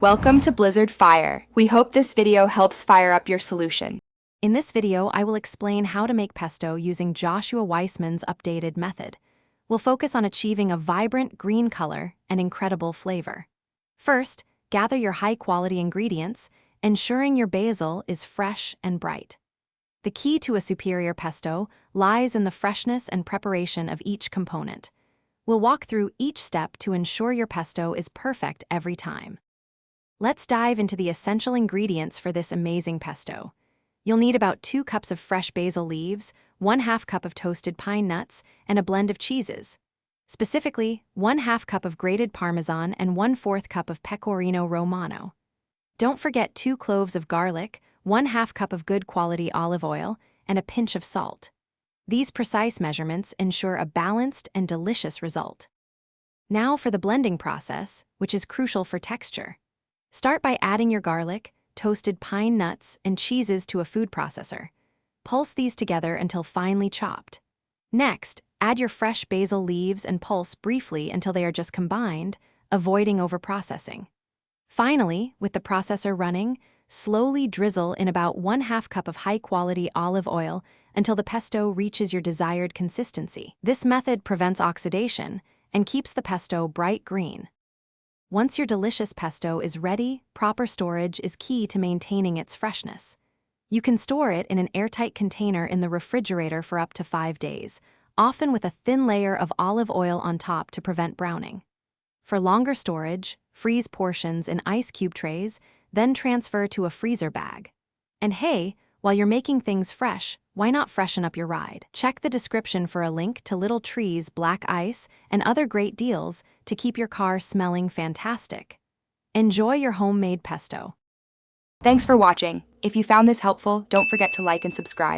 Welcome to Blizzard Fire. We hope this video helps fire up your solution. In this video, I will explain how to make pesto using Joshua Weissman's updated method. We'll focus on achieving a vibrant green color and incredible flavor. First, gather your high-quality ingredients, ensuring your basil is fresh and bright. The key to a superior pesto lies in the freshness and preparation of each component. We'll walk through each step to ensure your pesto is perfect every time. Let's dive into the essential ingredients for this amazing pesto. You'll need about 2 cups of fresh basil leaves, 1/2 cup of toasted pine nuts, and a blend of cheeses. Specifically, 1/2 cup of grated Parmesan and 1/4 cup of Pecorino Romano. Don't forget 2 cloves of garlic, 1/2 cup of good quality olive oil, and a pinch of salt. These precise measurements ensure a balanced and delicious result. Now for the blending process, which is crucial for texture. Start by adding your garlic, toasted pine nuts, and cheeses to a food processor. Pulse these together until finely chopped. Next, add your fresh basil leaves and pulse briefly until they are just combined, avoiding overprocessing. Finally, with the processor running, slowly drizzle in about 1/2 cup of high-quality olive oil until the pesto reaches your desired consistency. This method prevents oxidation and keeps the pesto bright green. Once your delicious pesto is ready, proper storage is key to maintaining its freshness. You can store it in an airtight container in the refrigerator for up to 5 days, often with a thin layer of olive oil on top to prevent browning. For longer storage, freeze portions in ice cube trays, then transfer to a freezer bag. And hey, while you're making things fresh, why not freshen up your ride? Check the description for a link to Little Tree's black ice and other great deals to keep your car smelling fantastic. Enjoy your homemade pesto. Thanks for watching. If you found this helpful, don't forget to like and subscribe.